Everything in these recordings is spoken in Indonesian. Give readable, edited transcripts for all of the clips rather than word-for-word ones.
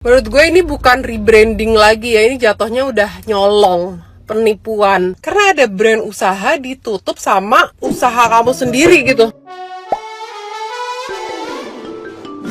Menurut gue ini bukan rebranding lagi ya, ini jatuhnya udah nyolong, penipuan. Karena ada brand usaha ditutup sama usaha kamu sendiri gitu.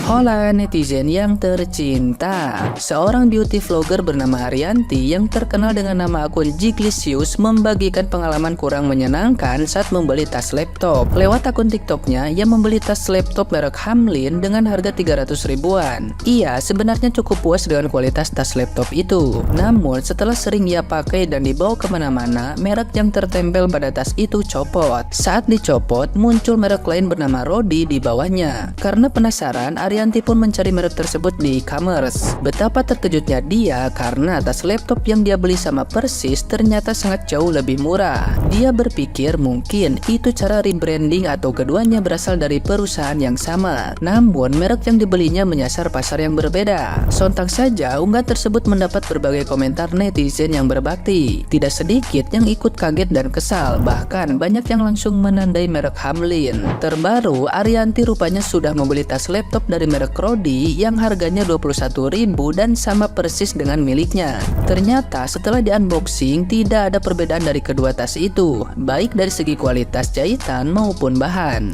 Hola netizen yang tercinta. Seorang beauty vlogger bernama Haryanti yang terkenal dengan nama akun Jiglisius membagikan pengalaman kurang menyenangkan saat membeli tas laptop. Lewat akun TikToknya, ia membeli tas laptop merek Hamlin dengan harga 300 ribuan. Ia sebenarnya cukup puas dengan kualitas tas laptop itu. Namun setelah sering ia pakai dan dibawa kemana-mana, merek yang tertempel pada tas itu copot. Saat dicopot, muncul merek lain bernama Rodi di bawahnya. Karena penasaran, Haryanti pun mencari merek tersebut di e-commerce. Betapa terkejutnya dia karena tas laptop yang dia beli sama persis ternyata sangat jauh lebih murah. Dia berpikir mungkin itu cara rebranding atau keduanya berasal dari perusahaan yang sama. Namun merek yang dibelinya menyasar pasar yang berbeda. Sontak saja unggahan tersebut mendapat berbagai komentar netizen yang berbakti. Tidak sedikit yang ikut kaget dan kesal, bahkan banyak yang langsung menandai merek Hamlin. Terbaru, Haryanti rupanya sudah membeli tas laptop dari merek Rodi yang harganya 21.000 dan sama persis dengan miliknya. Ternyata setelah di-unboxing tidak ada perbedaan dari kedua tas itu, baik dari segi kualitas jahitan maupun bahan.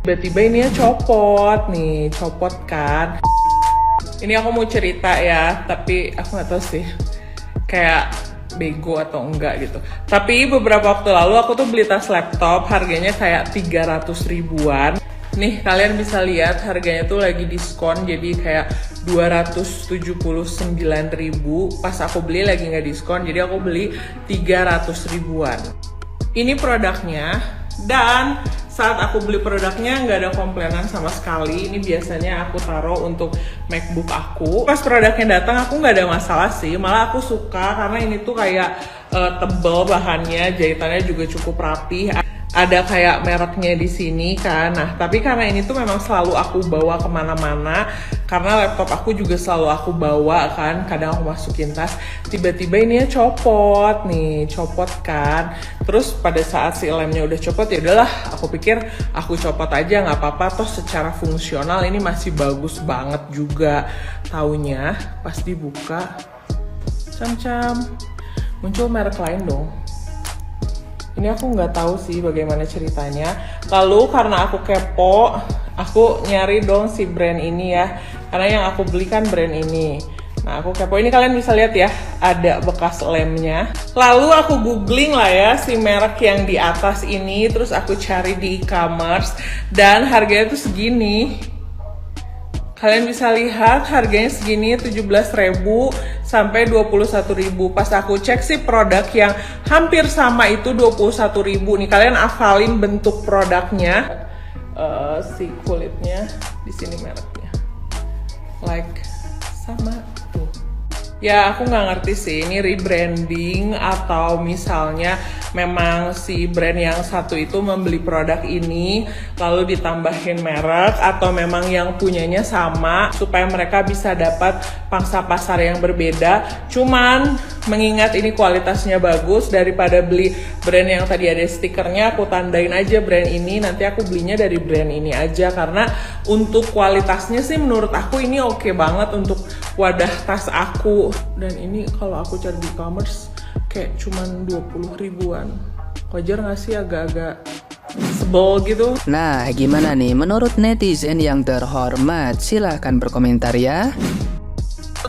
Tiba-tiba ini ya copot nih, copot kan. Ini aku mau cerita ya, tapi aku nggak tahu sih kayak bego atau enggak gitu. Tapi beberapa waktu lalu aku tuh beli tas laptop harganya kayak 300 ribuan. Nih kalian bisa lihat harganya tuh lagi diskon, jadi kayak 279.000. Pas aku beli lagi nggak diskon, jadi aku beli 300 ribuan. Ini produknya, dan saat aku beli produknya nggak ada komplainan sama sekali. Ini biasanya aku taruh untuk MacBook aku. Pas produknya datang aku nggak ada masalah sih, malah aku suka karena ini tuh kayak tebel bahannya, jahitannya juga cukup rapih. Ada kayak mereknya di sini kan. Nah, tapi karena ini tuh memang selalu aku bawa kemana-mana, karena laptop aku juga selalu aku bawa kan, kadang aku masukin tas. Tiba-tiba ini ya copot nih, copot kan. Terus pada saat si lemnya udah copot, ya udahlah, aku pikir aku copot aja nggak apa-apa. Toh secara fungsional ini masih bagus banget juga. Taunya pas dibuka, cam-cam, muncul merek lain dong. Ini aku nggak tahu sih bagaimana ceritanya. Lalu karena aku kepo, aku nyari dong si brand ini ya. Karena yang aku beli kan brand ini. Nah aku kepo, ini kalian bisa lihat ya, ada bekas lemnya. Lalu aku googling lah ya si merek yang di atas ini. Terus aku cari di e-commerce dan harganya tuh segini. Kalian bisa lihat harganya segini, 17.000 sampai 21.000. Pas aku cek sih produk yang hampir sama itu 21.000. Nih kalian hafalin bentuk produknya. Si kulitnya di sini mereknya. Like sama tuh. Ya aku nggak ngerti sih ini rebranding atau misalnya memang si brand yang satu itu membeli produk ini lalu ditambahin merek, atau memang yang punyanya sama supaya mereka bisa dapat pangsa pasar yang berbeda. Cuman mengingat ini kualitasnya bagus, daripada beli brand yang tadi ada stikernya, aku tandain aja brand ini, nanti aku belinya dari brand ini aja. Karena untuk kualitasnya sih menurut aku ini oke banget untuk wadah tas aku. Dan ini kalau aku cari di e-commerce kayak cuman 20 ribuan. Wajar gak sih agak-agak sebel gitu? Nah, gimana nih menurut netizen yang terhormat? Silahkan berkomentar ya.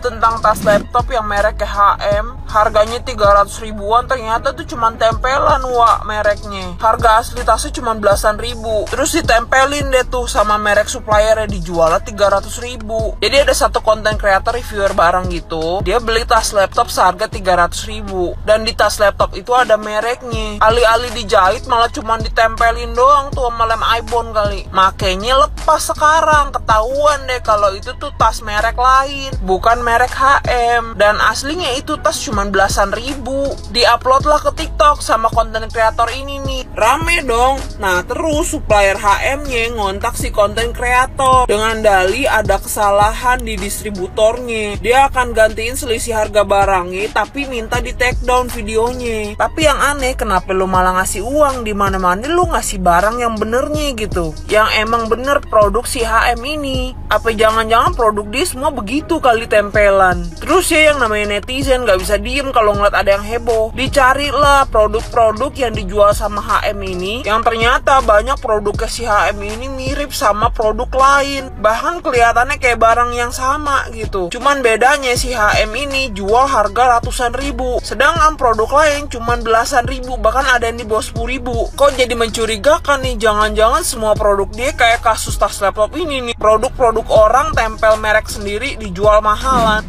Tentang tas laptop yang merek HM, harganya 300 ribuan, ternyata tuh cuman tempelan mereknya. Harga asli tasnya cuman belasan ribu, terus ditempelin deh tuh sama merek suppliernya, dijualnya 300 ribu. Jadi ada satu konten creator reviewer barang gitu, dia beli tas laptop seharga 300 ribu, dan di tas laptop itu ada mereknya. Alih-alih dijahit malah cuman ditempelin doang tuh sama lem iPhone kali. Makanya lepas sekarang, ketahuan deh kalau itu tuh tas merek lain, bukan merek HM. Dan aslinya itu tas cuma cuman belasan ribu. Di-upload lah ke TikTok sama konten kreator ini nih. Rame dong. Nah terus supplier HM-nya ngontak si konten kreator dengan dalih ada kesalahan di distributornya. Dia akan gantiin selisih harga barangnya tapi minta di take down videonya. Tapi yang aneh, kenapa lu malah ngasih uang? Di mana-mana lu ngasih barang yang benernya gitu, yang emang bener produksi HM ini. Apa jangan-jangan produk dia semua begitu kali tempelan? Terus ya yang namanya netizen gak bisa diem kalau ngeliat ada yang heboh. Dicarilah produk-produk yang dijual sama HM ini, yang ternyata banyak produknya si HM ini mirip sama produk lain. Bahkan kelihatannya kayak barang yang sama gitu. Cuman bedanya si HM ini jual harga ratusan ribu, sedangkan produk lain cuman belasan ribu, bahkan ada yang di bawah 10 ribu. Kok jadi mencurigakan nih, jangan-jangan semua produk dia kayak kasus tas laptop ini nih. Produk-produk orang tempel merek sendiri dijual mahalan.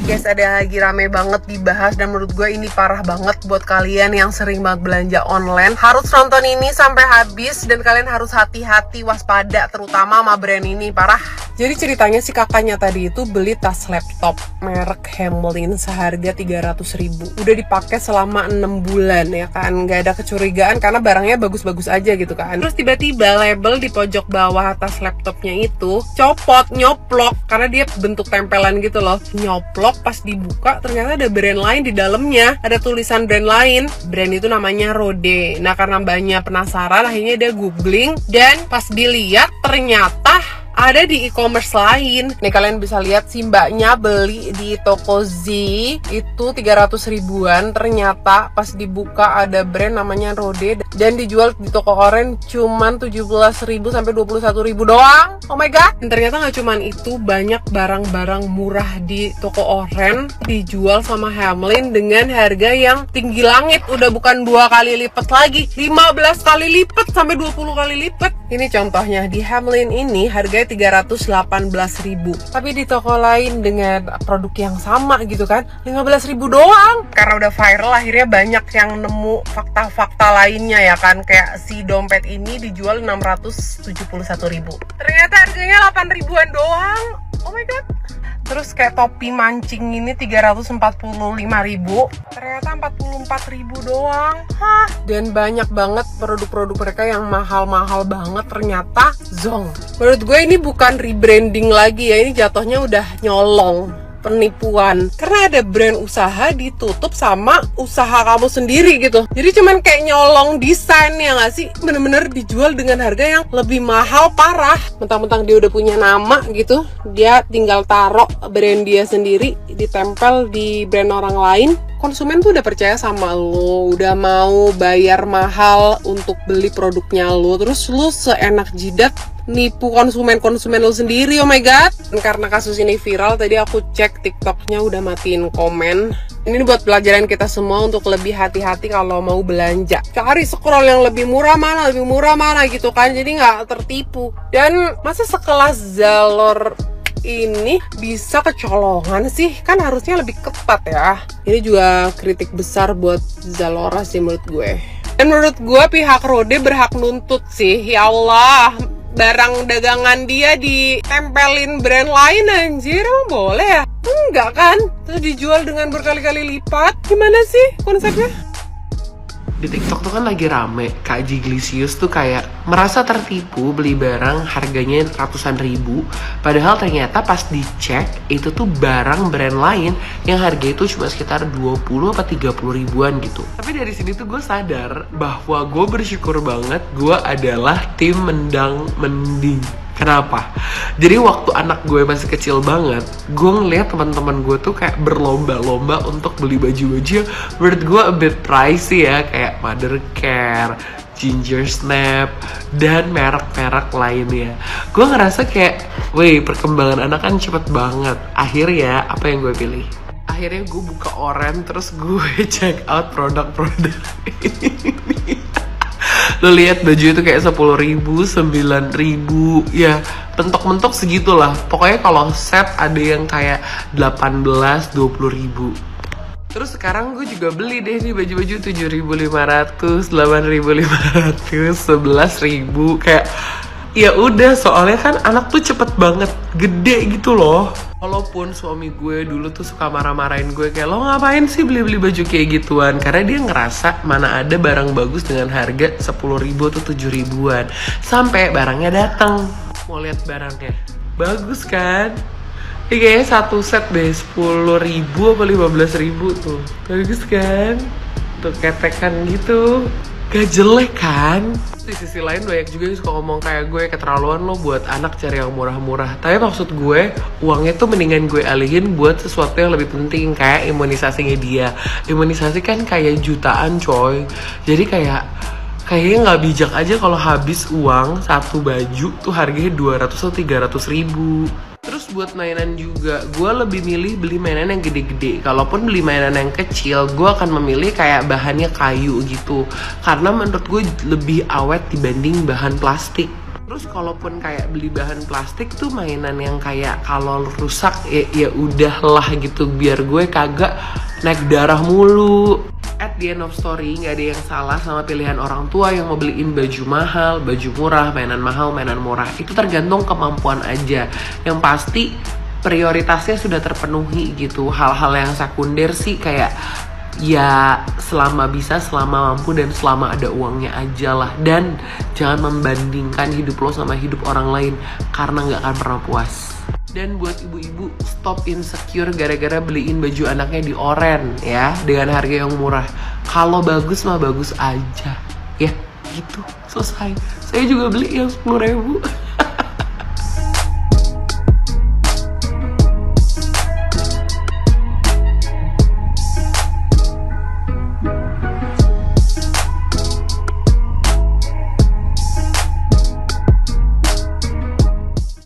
Guys, ada yang lagi rame banget dibahas dan menurut gue ini parah banget buat kalian yang sering banget belanja online. Harus nonton ini sampai habis dan kalian harus hati-hati, waspada, terutama sama brand ini, parah. Jadi ceritanya si kakaknya tadi itu beli tas laptop merek Hamlin seharga 300.000. Udah dipakai selama 6 bulan ya kan, gak ada kecurigaan karena barangnya bagus-bagus aja gitu kan. Terus tiba-tiba label di pojok bawah tas laptopnya itu copot, nyoplok, karena dia bentuk tempelan gitu loh. Nyoplok, pas dibuka ternyata ada brand lain di dalamnya, ada tulisan brand lain. Brand itu namanya Rode. Nah karena banyak penasaran, akhirnya dia googling dan pas dilihat ternyata ada di e-commerce lain. Nih kalian bisa lihat si mbaknya beli di toko Z itu 300 ribuan. Ternyata pas dibuka ada brand namanya Rode dan dijual di toko oren cuman 17.000 sampai 21.000 doang. Oh my god. Dan ternyata gak cuman itu, banyak barang-barang murah di toko oren dijual sama Hamlin dengan harga yang tinggi langit. Udah bukan 2 kali lipat lagi, 15 kali lipat sampai 20 kali lipat. Ini contohnya di Hamlin ini harganya 318.000, tapi di toko lain dengan produk yang sama gitu kan 15.000 doang. Karena udah viral akhirnya banyak yang nemu fakta-fakta lainnya ya kan, kayak si dompet ini dijual 671.000, ternyata harganya 8 ribuan doang. Oh my god. Terus kayak topi mancing ini 345.000, ternyata 44.000 doang. Hah. Dan banyak banget produk-produk mereka yang mahal-mahal banget ternyata zonk. Menurut gue ini bukan rebranding lagi ya, ini jatuhnya udah nyolong, penipuan. Karena ada brand usaha ditutup sama usaha kamu sendiri gitu. Jadi cuman kayak nyolong desain ya gak sih? Bener-bener dijual dengan harga yang lebih mahal, parah. Mentang-mentang dia udah punya nama gitu, dia tinggal taruh brand dia sendiri, ditempel di brand orang lain. Konsumen tuh udah percaya sama lo, udah mau bayar mahal untuk beli produknya lo, terus lo seenak jidat nipu konsumen lo sendiri. Oh my god. Dan karena kasus ini viral, tadi aku cek TikToknya udah matiin komen. Ini buat pelajaran kita semua untuk lebih hati-hati kalau mau belanja. Cari scroll yang lebih murah mana gitu kan, jadi nggak tertipu. Dan masa sekelas Zalor ini bisa kecolongan sih? Kan harusnya lebih ketat ya. Ini juga kritik besar buat Zalora sih menurut gue. Dan menurut gue pihak Rode berhak nuntut sih. Ya Allah, barang dagangan dia ditempelin brand lain anjir, emang boleh ya? Enggak kan? Terus dijual dengan berkali-kali lipat. Gimana sih konsepnya? Di TikTok tuh kan lagi rame, Kak Jiglisius tuh kayak merasa tertipu beli barang harganya ratusan ribu, padahal ternyata pas dicek itu tuh barang brand lain yang harga itu cuma sekitar 20 atau 30 ribuan gitu. Tapi dari sini tuh gue sadar bahwa gue bersyukur banget gue adalah tim mending. Kenapa? Jadi waktu anak gue masih kecil banget, gue ngeliat teman-teman gue tuh kayak berlomba-lomba untuk beli baju-baju yang menurut gue a bit pricey ya, kayak Mothercare, Ginger Snap, dan merek-merek lainnya. Gue ngerasa kayak, weh, perkembangan anak kan cepet banget. Akhirnya apa yang gue pilih? Akhirnya gue buka oren, terus gue check out produk-produk ini. Lo lihat baju itu kayak 10.000, 9.000, ya mentok-mentok segitulah. Pokoknya kalau set ada yang kayak 18, 20.000. Terus sekarang gue juga beli deh nih baju-baju 7.500, 8.500, 11.000. Kayak Ya udah, soalnya kan anak tuh cepet banget gede gitu loh. Walaupun suami gue dulu tuh suka marah-marahin gue kayak, lo ngapain sih beli-beli baju kayak gituan? Karena dia ngerasa mana ada barang bagus dengan harga 10.000 atau 7.000-an. Sampai barangnya datang. Mau lihat barangnya, bagus kan? Ini kayaknya satu set deh 10.000 apa 15.000 tuh. Bagus kan? Tuh ketekan gitu. Gak jelek kan? Di sisi lain banyak juga yang suka ngomong kayak gue keterlaluan lo buat anak cari yang murah-murah. Tapi maksud gue, uangnya tuh mendingan gue alihin buat sesuatu yang lebih penting, kayak imunisasinya dia. Imunisasi kan kayak jutaan coy. Jadi kayaknya nggak bijak aja kalau habis uang satu baju tuh harganya 200 atau 300 ribu. Terus buat mainan juga, gue lebih milih beli mainan yang gede-gede. Kalaupun beli mainan yang kecil, gue akan memilih kayak bahannya kayu gitu. Karena menurut gue lebih awet dibanding bahan plastik. Terus kalaupun kayak beli bahan plastik tuh mainan yang kayak kalau rusak ya udahlah gitu, biar gue kagak naik darah mulu. At the end of story, nggak ada yang salah sama pilihan orang tua yang mau beliin baju mahal, baju murah, mainan mahal, mainan murah. Itu tergantung kemampuan aja. Yang pasti prioritasnya sudah terpenuhi gitu. Hal-hal yang sekunder sih kayak ya selama bisa, selama mampu, dan selama ada uangnya aja lah. Dan jangan membandingkan hidup lo sama hidup orang lain, karena nggak akan pernah puas. Dan buat ibu-ibu, stop insecure gara-gara beliin baju anaknya di Oren ya, dengan harga yang murah. Kalau bagus mah bagus aja ya, gitu, selesai. Saya juga beli yang 10.000